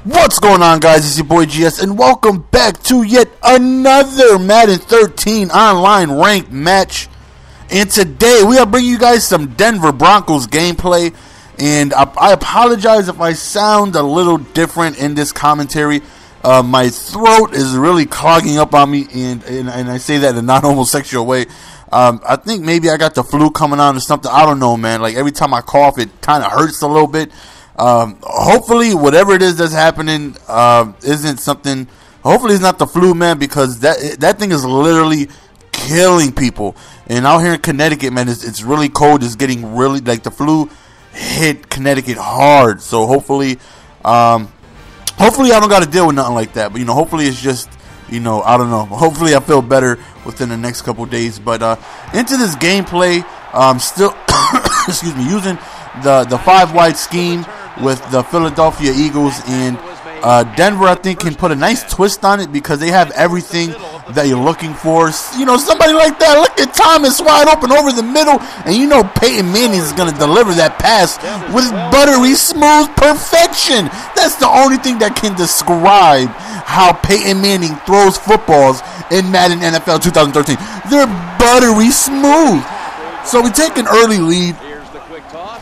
What's going on, guys? It's your boy GS, and welcome back to yet another Madden 13 online ranked match. And today we are bringing you guys some Denver Broncos gameplay. And I apologize if I sound a little different in this commentary. My throat is really clogging up on me, and I say that in a non-homosexual way. I think maybe I got the flu coming on or something. I don't know, man. Like, every time I cough, it kind of hurts a little bit. Hopefully whatever it is that's happening isn't something. Hopefully it's not the flu, man, because that thing is literally killing people. And out here in Connecticut, man, it's really cold. It's getting really, like, the flu hit Connecticut hard. So hopefully I don't got to deal with nothing like that. But, hopefully it's just, I don't know. Hopefully I feel better within the next couple days. But into this gameplay, still excuse me, using the 5-wide scheme with the Philadelphia Eagles, and Denver, I think, can put a nice twist on it because they have everything that you're looking for. Somebody like that. Look at Thomas wide open over the middle, and Peyton Manning is going to deliver that pass with buttery smooth perfection. That's the only thing that can describe how Peyton Manning throws footballs in Madden NFL 2013. They're buttery smooth. So we take an early lead,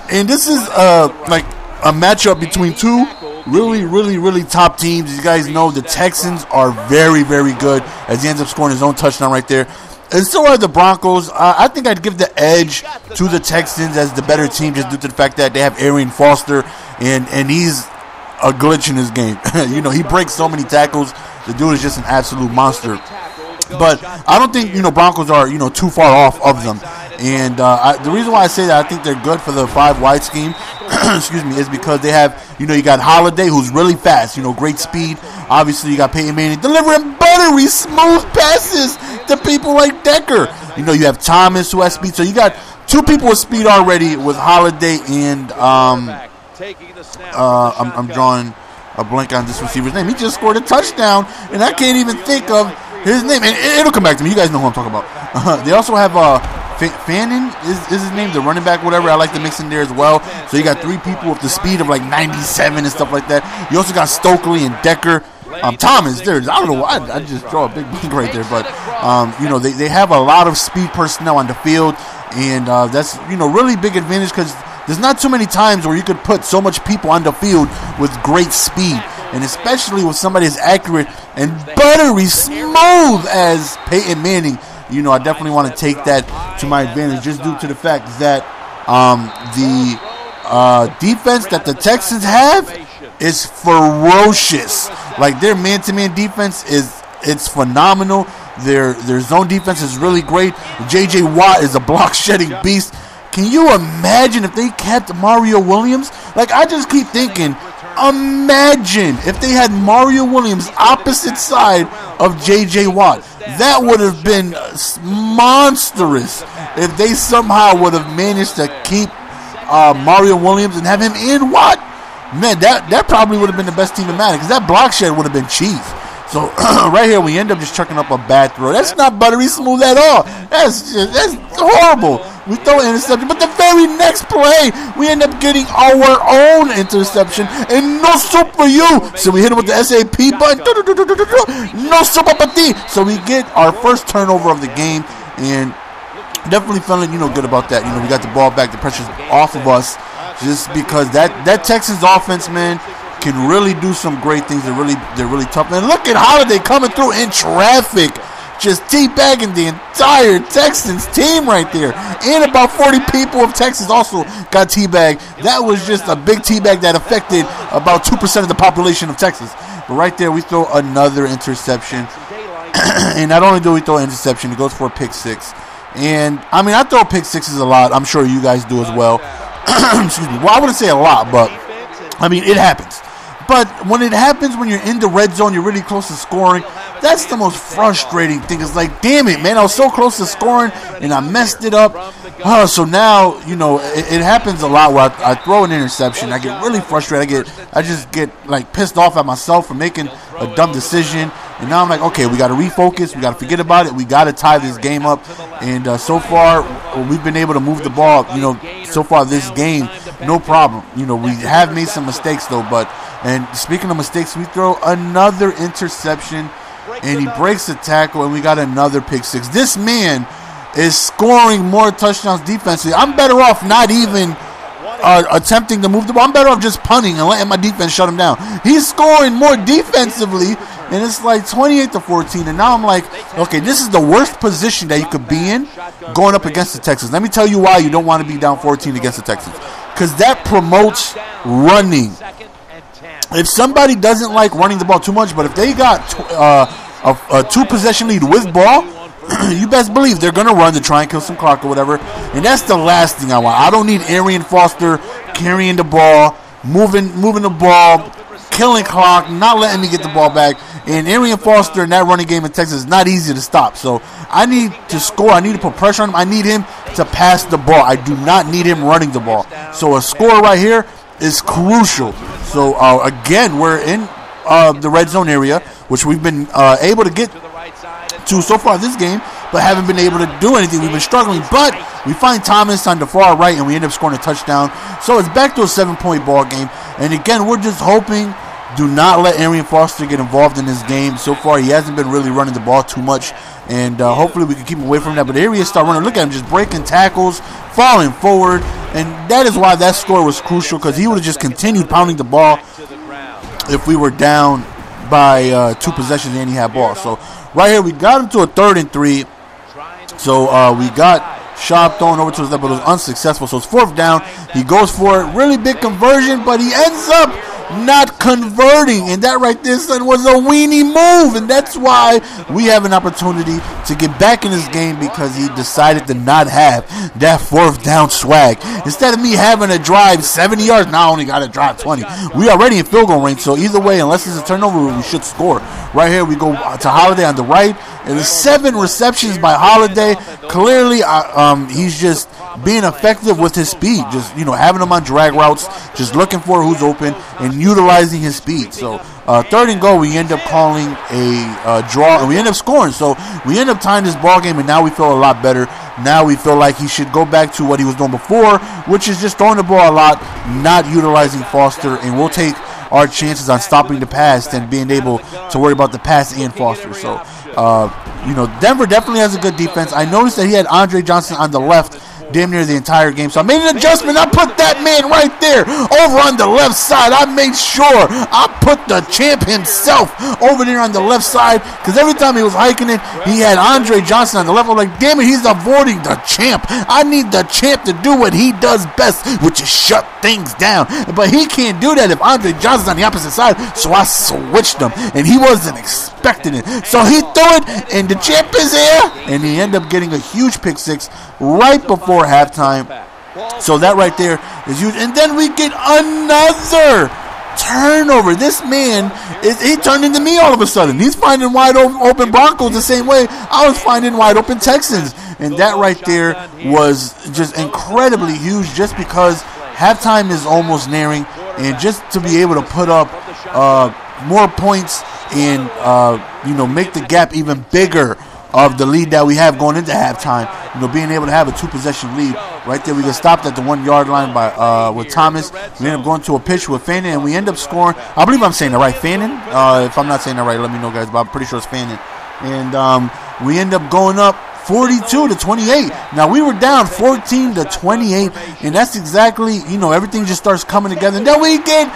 and this is like a matchup between two really top teams. You guys know the Texans are very good, as he ends up scoring his own touchdown right there. And so are the Broncos. I think I'd give the edge to the Texans as the better team, just due to the fact that they have Arian Foster, and he's a glitch in his game. He breaks so many tackles. The dude is just an absolute monster. But I don't think Broncos are too far off of them. And the reason why I say that I think they're good for the 5-wide scheme, excuse me, is because they have, you got Holiday, who's really fast, great speed. Obviously, you got Peyton Manning delivering buttery smooth passes to people like Decker. You have Thomas, who has speed. So you got two people with speed already with Holiday and I'm drawing a blank on this receiver's name. He just scored a touchdown, and I can't even think of his name. And it'll come back to me. You guys know who I'm talking about. They also have Fannin is his name, the running back, whatever. I like to mix in there as well. So you got three people with the speed of like 97 and stuff like that. You also got Stokely and Decker. Thomas, I don't know why I just draw a big blank right there, but they have a lot of speed personnel on the field, and that's really big advantage because there's not too many times where you could put so much people on the field with great speed, and especially with somebody as accurate and buttery smooth as Peyton Manning. I definitely want to take that to my advantage, just due to the fact that the defense that the Texans have is ferocious. Like, their man-to-man defense it's phenomenal. Their zone defense is really great. J.J. Watt is a block-shedding beast. Can you imagine if they kept Mario Williams? Like, I just keep thinking, imagine if they had Mario Williams opposite side of J.J. Watt. That would have been monstrous if they somehow would have managed to keep Mario Williams and have him in Watt. Man, that probably would have been the best team in Madden, because that block shed would have been chief. So right here, we end up just chucking up a bad throw. That's not buttery smooth at all. That's horrible. We throw an interception, but the very next play, we end up getting our own interception, and no soup for you. So we hit him with the SAP button. No soup for ti. So we get our first turnover of the game, and definitely feeling good about that. We got the ball back, the pressure's off of us, just because that Texans offense, man, can really do some great things. They're really tough. And look at Holiday coming through in traffic, just teabagging the entire Texans team right there. And about 40 people of Texas also got teabagged. That was just a big teabag that affected about 2% of the population of Texas. But right there, we throw another interception. And not only do we throw an interception, it goes for a pick six. And I throw pick sixes a lot. I'm sure you guys do as well. Excuse me. Well, I wouldn't say a lot, but it happens. But when it happens, when you're in the red zone, you're really close to scoring. That's the most frustrating thing. It's like, damn it, man, I was so close to scoring, and I messed it up. So now, it happens a lot where I throw an interception. I get really frustrated. I just get like pissed off at myself for making a dumb decision. And now I'm like, okay, we got to refocus. We got to forget about it. We got to tie this game up. And so far, we've been able to move the ball, so far this game, no problem. We have made some mistakes, though, but And speaking of mistakes, we throw another interception, and he breaks the tackle, and we got another pick six. This man is scoring more touchdowns defensively. I'm better off not even attempting to move the ball. I'm better off just punting and letting my defense shut him down. He's scoring more defensively, and it's like 28-14. And now I'm like, okay, this is the worst position that you could be in going up against the Texans. Let me tell you why you don't want to be down 14 against the Texans. Because that promotes running. If somebody doesn't like running the ball too much, but if they got a two-possession lead with ball, you best believe they're going to run to try and kill some clock or whatever. And that's the last thing I want. I don't need Arian Foster carrying the ball, moving the ball, killing clock, not letting me get the ball back. And Arian Foster in that running game in Texas is not easy to stop. So I need to score. I need to put pressure on him. I need him to pass the ball. I do not need him running the ball. So a score right here is crucial. So again, we're in the red zone area, which we've been able to get to so far this game, but haven't been able to do anything. We've been struggling, but we find Thomas on the far right, and we end up scoring a touchdown. So it's back to a 7-point ball game. And again, we're just hoping, do not let Arian Foster get involved in this game. So far, he hasn't been really running the ball too much, and hopefully we can keep him away from that. But here he is, start running. Look at him, just breaking tackles, falling forward, and that is why that score was crucial, because he would have just continued pounding the ball if we were down by 2 possessions and he had ball. So right here, we got him to a 3rd and 3. So we got Schaub thrown over to his left, but it was unsuccessful. So it's 4th down. He goes for it. Really big conversion, but he ends up not converting. And that right there, son, was a weenie move. And that's why we have an opportunity to get back in this game, because he decided to not have that 4th down swag. Instead of me having to drive 70 yards, now I only got to drive 20. We are already in field goal range, so either way, unless it's a turnover, we should score. Right here, we go to Holiday on the right. It was 7 receptions by Holiday. Clearly, he's just being effective with his speed. Just, having him on drag routes, just looking for who's open and utilizing his speed. So 3rd and goal, we end up calling a draw, and we end up scoring. So we end up tying this ball game, and now we feel a lot better. Now we feel like he should go back to what he was doing before, which is just throwing the ball a lot, not utilizing Foster, and we'll take our chances on stopping the pass than being able to worry about the pass and Foster. So, Denver definitely has a good defense. I noticed that he had Andre Johnson on the left damn near the entire game. So I made an adjustment. I put that man right there over on the left side. I made sure I put the champ himself over there on the left side, because every time he was hiking it, he had Andre Johnson on the left. I'm like, damn it, he's avoiding the champ. I need the champ to do what he does best, which is shut things down. But he can't do that if Andre Johnson's on the opposite side. So I switched him, and he wasn't expecting it. So he threw it, and the champ is here, and he ended up getting a huge pick six right before halftime. So that right there is huge. And then we get another turnover. This man, he turned into me all of a sudden. He's finding wide open Broncos the same way I was finding wide open Texans. And that right there was just incredibly huge, just because halftime is almost nearing, and just to be able to put up more points and make the gap even bigger of the lead that we have going into halftime. Being able to have a 2-possession lead right there. We get stopped at the 1-yard line by with Thomas. We end up going to a pitch with Fannin, and we end up scoring. I believe I'm saying that right, Fannin. If I'm not saying that right, let me know, guys. But I'm pretty sure it's Fannin. And we end up going up 42-28. Now we were down 14-28, and that's exactly, everything just starts coming together. And then we get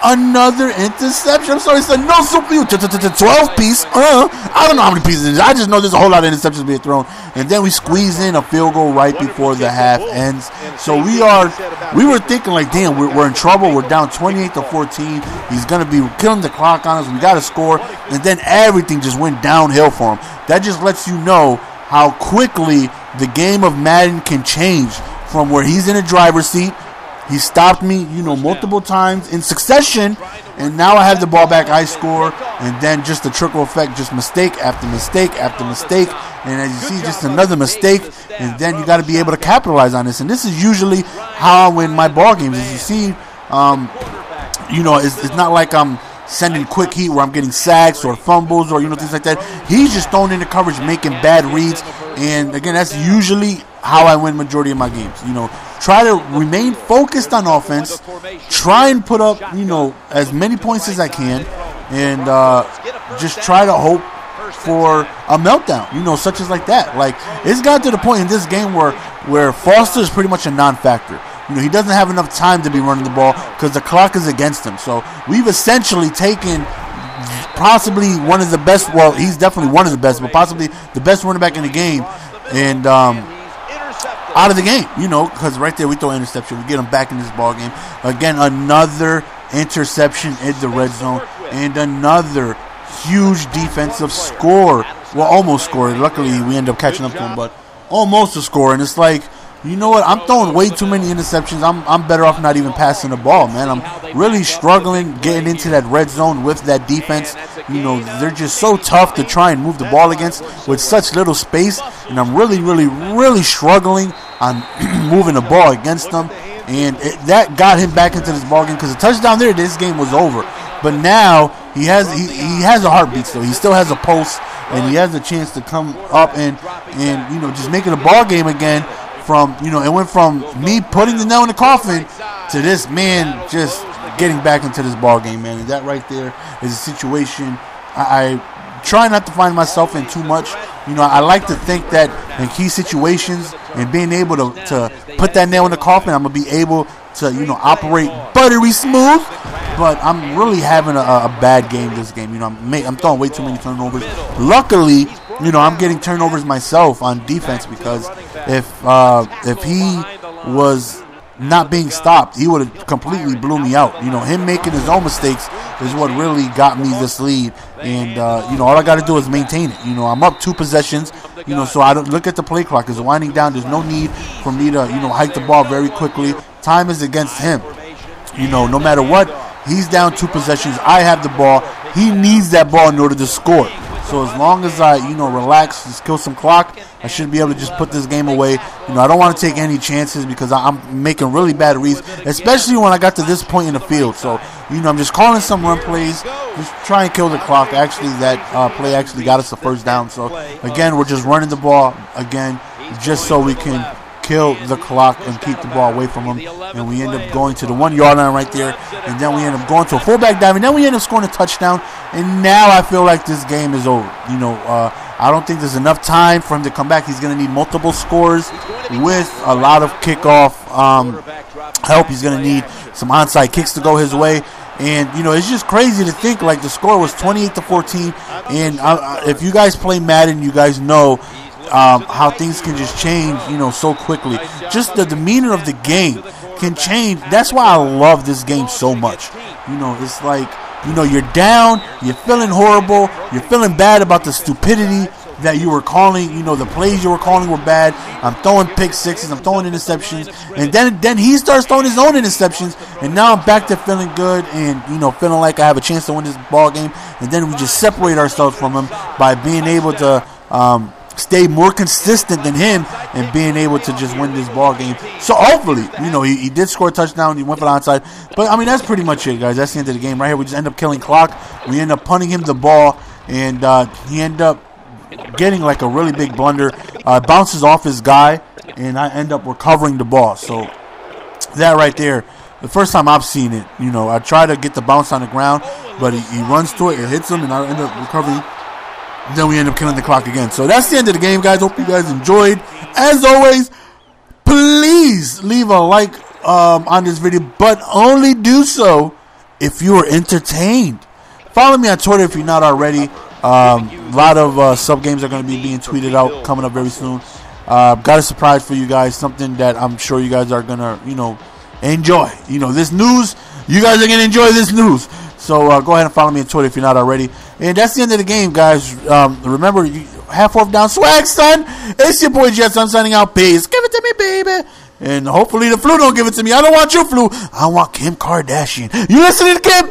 another interception. I'm sorry, it's a no super 12 piece. I don't know how many pieces it is. I just know there's a whole lot of interceptions being thrown. And then we squeeze in a field goal right before the half ends. So we were thinking like, damn, we're in trouble. We're down 28-14. He's gonna be killing the clock on us. We gotta score. And then everything just went downhill for him. That just lets you know how quickly the game of Madden can change from where he's in a driver's seat. He stopped me, multiple times in succession, and now I have the ball back, I score, and then just the trickle effect, just mistake after mistake after mistake, and as you see, just another mistake, and then you got to be able to capitalize on this. And this is usually how I win my ball games. As you see, it's not like I'm sending quick heat where I'm getting sacks or fumbles or things like that. He's just throwing into coverage, making bad reads, and again, that's usually how I win majority of my games. try to remain focused on offense, try and put up, as many points as I can, and just try to hope for a meltdown, such as like that. Like, it's got to the point in this game where Foster is pretty much a non-factor. He doesn't have enough time to be running the ball because the clock is against him. So we've essentially taken possibly one of the best, well, he's definitely one of the best, but possibly the best running back in the game, and out of the game, because right there we throw an interception. We get him back in this ball game. Again, another interception in the red zone, and another huge defensive score. Well, almost scored. Luckily, we end up catching up to him, but almost a score. And it's like, you know what? I'm throwing way too many interceptions. I'm better off not even passing the ball, man. I'm really struggling getting into that red zone with that defense. They're just so tough to try and move the ball against with such little space. And I'm really, really, really struggling on moving the ball against them. And that got him back into this ball game, because the touchdown there, this game was over. But now he has a heartbeat still. He still has a pulse, and he has a chance to come up and just make it a ball game again. It went from me putting the nail in the coffin to this man just getting back into this ball game, man. And that right there is a situation I try not to find myself in too much. I like to think that in key situations and being able to put that nail in the coffin, I'm going to be able to, operate buttery smooth. But I'm really having a bad game this game. I'm throwing way too many turnovers. Luckily, I'm getting turnovers myself on defense, because if he was not being stopped, he would have completely blew me out. Him making his own mistakes is what really got me this lead. And, all I got to do is maintain it. I'm up 2 possessions, so I don't look at the play clock. It's winding down. There's no need for me to, hike the ball very quickly. Time is against him. No matter what, he's down 2 possessions. I have the ball. He needs that ball in order to score. So as long as I, relax, just kill some clock, I should be able to just put this game away. I don't want to take any chances, because I'm making really bad reads, especially when I got to this point in the field. So, I'm just calling some run plays, just try and kill the clock. Actually, that play actually got us the first down. So, again, we're just running the ball, again, just so we can kill the clock and keep the ball away from him. And we end up going to the 1-yard line right there, and then we end up going to a fullback dive, and then we end up scoring a touchdown. And now I feel like this game is over. I don't think there's enough time for him to come back. He's going to need multiple scores with a lot of kickoff help. He's going to need some onside kicks to go his way. And, it's just crazy to think, like, the score was 28-14. And if you guys play Madden, you guys know how things can just change, so quickly. Just the demeanor of the game can change. That's why I love this game so much. It's like, you're down, you're feeling horrible, you're feeling bad about the stupidity that you were calling. The plays you were calling were bad. I'm throwing pick sixes, I'm throwing interceptions, and then he starts throwing his own interceptions, and now I'm back to feeling good and, feeling like I have a chance to win this ball game. And then we just separate ourselves from him by being able to stay more consistent than him and being able to just win this ball game. So hopefully, he did score a touchdown. He went for the onside. But, that's pretty much it, guys. That's the end of the game right here. We just end up killing clock. We end up punting him the ball, and he ended up getting like a really big blunder. Bounces off his guy, and I end up recovering the ball. So that right there, the first time I've seen it, I try to get the bounce on the ground, but he runs to it, it hits him, and I end up recovering. Then we end up killing the clock again. So that's the end of the game, guys. Hope you guys enjoyed. As always, please leave a like on this video, but only do so if you are entertained. Follow me on Twitter if you're not already. A lot of sub games are going to be being tweeted out coming up very soon. Got a surprise for you guys, something that I'm sure you guys are going to, enjoy. This news, you guys are going to enjoy this news. So go ahead and follow me on Twitter if you're not already. And that's the end of the game, guys. Remember, half fourth down swag, son. It's your boy Jets. I'm signing out. Peace. Give it to me, baby. And hopefully the flu don't give it to me. I don't want your flu. I want Kim Kardashian. You listening to Kim?